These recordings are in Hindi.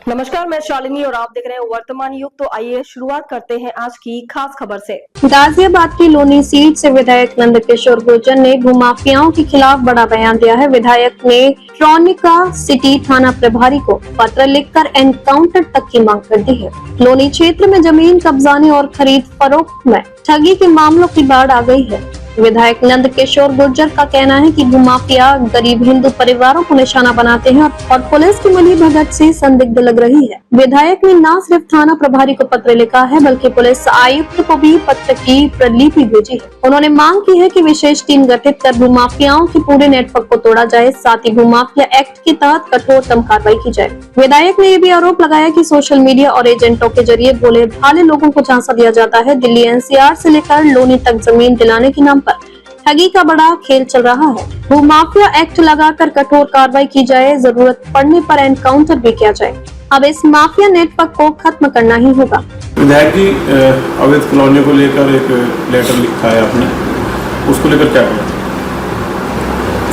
नमस्कार, मैं शालिनी और आप देख रहे हैं वर्तमान युग। तो आइए शुरुआत करते हैं आज की खास खबर से। गाजियाबाद की लोनी सीट से विधायक नंदकिशोर गुर्जर ने भूमाफियाओं के खिलाफ बड़ा बयान दिया है। विधायक ने ट्रॉनिका सिटी थाना प्रभारी को पत्र लिखकर एनकाउंटर तक की मांग कर दी है। लोनी क्षेत्र में जमीन कब्जाने और खरीद फरोख्त में ठगी के मामलों की बाढ़ आ गई है। विधायक नंदकिशोर गुर्जर का कहना है कि भूमाफिया गरीब हिंदू परिवारों को निशाना बनाते हैं और पुलिस की मिलीभगत से संदिग्ध लग रही है। विधायक ने न सिर्फ थाना प्रभारी को पत्र लिखा है बल्कि पुलिस आयुक्त को भी पत्र की प्रतिलिपि भेजी है। उन्होंने मांग की है कि विशेष टीम गठित कर भूमाफियाओं के पूरे नेटवर्क को तोड़ा जाए, साथ ही भूमाफिया एक्ट के तहत कठोरतम कार्रवाई की जाए। विधायक ने ये भी आरोप लगाया कि सोशल मीडिया और एजेंटों के जरिए भोले भाले लोगों को झांसा दिया जाता है। दिल्ली एनसीआर से लेकर लोनी तक जमीन दिलाने के नाम पर ठगी का बड़ा खेल चल रहा है। भूमाफिया एक्ट लगाकर कठोर कार्रवाई की जाए, जरूरत पड़ने पर एनकाउंटर भी किया जाए। अब इस माफिया नेटवर्क को खत्म करना ही होगा। विधायक जी अवैध कॉलोनियों को लेकर एक लेटर लिखा है आपने, उसको लेकर क्या करें?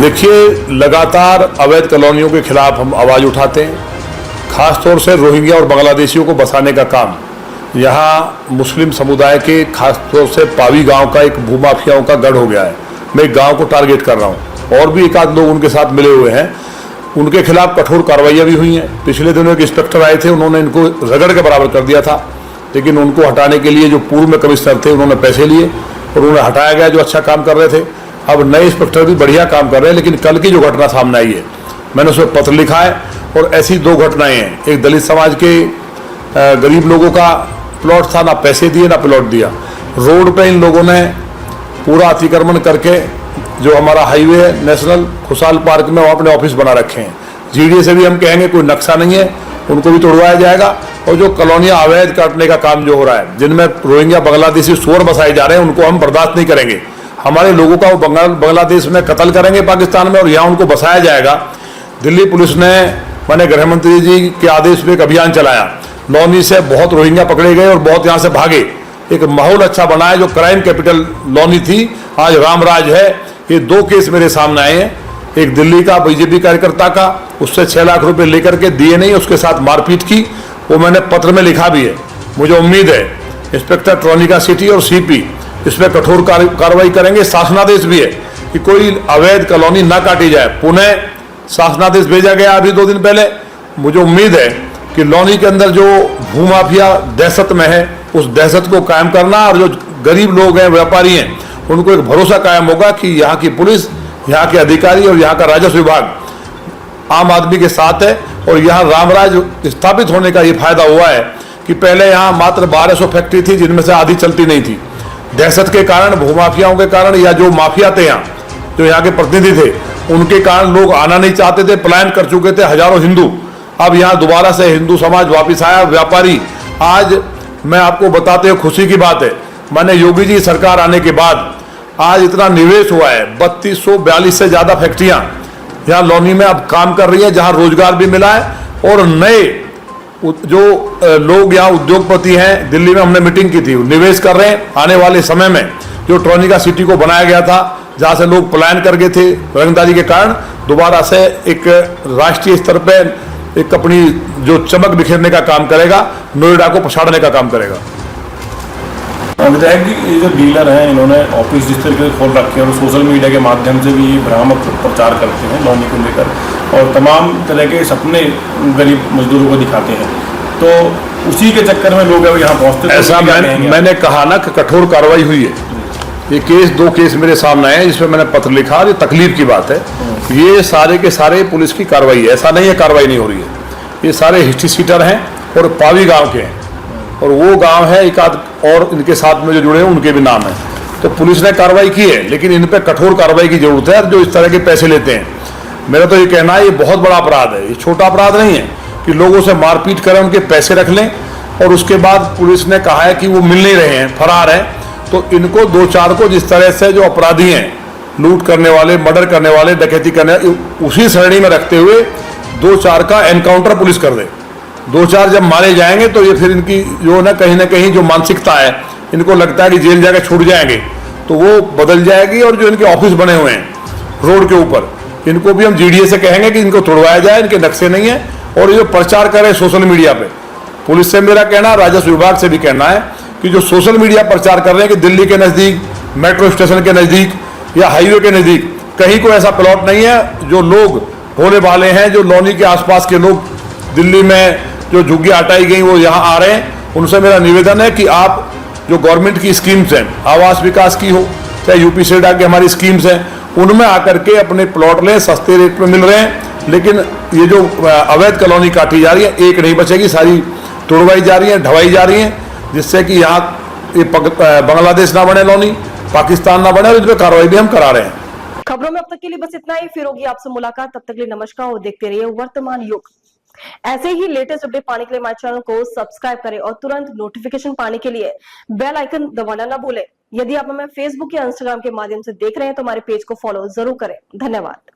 देखिए, लगातार अवैध कॉलोनियों के खिलाफ हम आवाज उठाते हैं। खासतौर से रोहिंग्या और बांग्लादेशियों को बसाने का काम यहाँ मुस्लिम समुदाय के खासतौर से पावी गांव का एक भूमाफियाओं का गढ़ हो गया है। मैं एक गांव को टारगेट कर रहा हूँ और भी एक आध लोग उनके साथ मिले हुए हैं। उनके खिलाफ कठोर कार्रवाइयाँ भी हुई हैं। पिछले दिनों एक इंस्पेक्टर आए थे, उन्होंने इनको रगड़ के बराबर कर दिया था, लेकिन उनको हटाने के लिए जो पूर्व में कमिश्नर थे उन्होंने पैसे लिए और उन्हें हटाया गया जो अच्छा काम कर रहे थे। अब नए इंस्पेक्टर भी बढ़िया काम कर रहे हैं, लेकिन कल की जो घटना सामने आई है, मैंने उसमें पत्र लिखा है और ऐसी दो घटनाएं हैं। एक दलित समाज के गरीब लोगों का प्लॉट था, ना पैसे दिए ना प्लॉट दिया। रोड पे इन लोगों ने पूरा अतिक्रमण करके जो हमारा हाईवे है नेशनल खुशहाल पार्क में वहाँ अपने ऑफिस बना रखे हैं। जीडीए से भी हम कहेंगे कोई नक्शा नहीं है, उनको भी तोड़वाया जाएगा। और जो कॉलोनियाँ अवैध काटने का काम जो हो रहा है, जिनमें रोहिंग्या बांग्लादेशी शोर बसाए जा रहे हैं, उनको हम बर्दाश्त नहीं करेंगे। हमारे लोगों का वो बांग्लादेश में कत्ल करेंगे पाकिस्तान में और यहाँ उनको बसाया जाएगा। दिल्ली पुलिस ने मैंने गृह मंत्री जी के आदेश पे एक अभियान चलाया। लोनी से बहुत रोहिंग्या पकड़े गए और बहुत यहाँ से भागे। एक माहौल अच्छा बना है। जो क्राइम कैपिटल लोनी थी, आज रामराज है। ये दो केस मेरे सामने आए हैं। एक दिल्ली का बीजेपी कार्यकर्ता का, उससे 6 लाख रुपए लेकर के दिए नहीं, उसके साथ मारपीट की, वो मैंने पत्र में लिखा भी है। मुझे उम्मीद है इंस्पेक्टर ट्रॉनिका सिटी और सीपी इस पर कठोर कार्रवाई करेंगे। शासनादेश भी है कि कोई अवैध कॉलोनी ना काटी जाए। पुणे शासनादेश भेजा गया अभी 2 दिन पहले। मुझे उम्मीद है कि लोनी के अंदर जो भूमाफिया दहशत में है, उस दहशत को कायम करना और जो गरीब लोग हैं, व्यापारी हैं, उनको एक भरोसा कायम होगा कि यहाँ की पुलिस, यहाँ के अधिकारी और यहाँ का राजस्व विभाग आम आदमी के साथ है। और यहाँ रामराज स्थापित होने का ये फायदा हुआ है कि पहले यहाँ मात्र 1200 फैक्ट्री थी, जिनमें से आधी चलती नहीं थी। दहशत के कारण, भूमाफियाओं के कारण, या जो माफिया थे यहाँ, जो यहाँ के प्रतिनिधि थे, उनके कारण लोग आना नहीं चाहते थे, पलायन कर चुके थे हजारों हिंदू। अब यहाँ दोबारा से हिंदू समाज वापस आया। व्यापारी, आज मैं आपको बताते हुए खुशी की बात है, मैंने योगी जी सरकार आने के बाद आज इतना निवेश हुआ है। 3242 से ज़्यादा फैक्ट्रियाँ यहाँ लोनी में अब काम कर रही है, जहाँ रोजगार भी मिला है। और नए जो लोग यहाँ उद्योगपति हैं, दिल्ली में हमने मीटिंग की थी, निवेश कर रहे हैं। आने वाले समय में जो ट्रॉनिका सिटी को बनाया गया था, जहाँ से लोग पलायन कर गए थे रंगदारी के कारण, दोबारा से एक राष्ट्रीय स्तर पर एक अपनी जो चमक बिखेरने का काम करेगा, नोएडा को पछाड़ने का काम करेगा। विधायक जी, ये जो डीलर हैं, इन्होंने ऑफिस जिस तरीके से खोल रखे हैं और सोशल मीडिया के माध्यम से भी भ्रामक प्रचार करते हैं लोनी को लेकर, और तमाम तरह के सपने गरीब मजदूरों को दिखाते हैं, तो उसी के चक्कर में लोग यहाँ पहुँचते हैं। ऐसा मैंने कहा ना कि कठोर कार्रवाई हुई है। ये केस, 2 केस मेरे सामने आए जिसमें मैंने पत्र लिखा, और ये तकलीफ की बात है। ये सारे के सारे पुलिस की कार्रवाई है, ऐसा नहीं है कार्रवाई नहीं हो रही है। ये सारे हिस्ट्री सीटर हैं और पावी गांव के हैं, और वो गांव है एक आध और इनके साथ में जो जुड़े हैं उनके भी नाम है। तो पुलिस ने कार्रवाई की है, लेकिन इन पर कठोर कार्रवाई की जरूरत है। जो इस तरह के पैसे लेते हैं, मेरा तो ये कहना है ये बहुत बड़ा अपराध है। ये छोटा अपराध नहीं है कि लोगों से मारपीट करें, उनके पैसे रख लें, और उसके बाद पुलिस ने कहा है कि वो मिल नहीं रहे हैं, फरार हैं। तो इनको 2-4 को जिस तरह से जो अपराधी हैं, लूट करने वाले, मर्डर करने वाले, डकैती करने, उसी श्रेणी में रखते हुए 2-4 का एनकाउंटर पुलिस कर दे। 2-4 जब मारे जाएंगे तो ये फिर इनकी जो ना कहीं जो मानसिकता है, इनको लगता है कि जेल जाके छूट जाएंगे, तो वो बदल जाएगी। और जो इनके ऑफिस बने हुए हैं रोड के ऊपर, इनको भी हम जीडीए से कहेंगे कि इनको तोड़वाया जाए, इनके नक्शे नहीं है। और ये जो प्रचार करें सोशल मीडिया पे, पुलिस से मेरा कहना, राजस्व विभाग से भी कहना है कि जो सोशल मीडिया प्रचार कर रहे हैं कि दिल्ली के नज़दीक, मेट्रो स्टेशन के नज़दीक या हाईवे के नज़दीक कहीं कोई ऐसा प्लॉट नहीं है। जो लोग होने वाले हैं, जो लौनी के आसपास के लोग, दिल्ली में जो झुग्गियाँ हटाई गई वो यहाँ आ रहे हैं, उनसे मेरा निवेदन है कि आप जो गवर्नमेंट की स्कीम्स हैं, आवास विकास की हो चाहे यूपी सेडा की हमारी स्कीम्स हैं, उनमें आकर के अपने प्लॉट लें, सस्ते रेट में मिल रहे हैं। लेकिन ये जो अवैध कॉलोनी काटी जा रही है, एक नहीं बचेगी, सारी तोड़वाई जा रही है, ढवाई जा रही है, जिससे कि यहाँ ये बांग्लादेश ना बने लौनी, पाकिस्तान ना बने, और इस पर कार्रवाई भी हम करा रहे हैं। खबरों में अब तक के लिए बस इतना ही। फिर होगी आपसे मुलाकात, तब तक के लिए नमस्कार और देखते रहिए वर्तमान युग। ऐसे ही लेटेस्ट अपडेट पाने के लिए हमारे चैनल को सब्सक्राइब करें और तुरंत नोटिफिकेशन पाने के लिए बेल आइकन दबाना ना भूलें। यदि आप हमें फेसबुक या इंस्टाग्राम के माध्यम से देख रहे हैं तो हमारे पेज को फॉलो जरूर करें। धन्यवाद।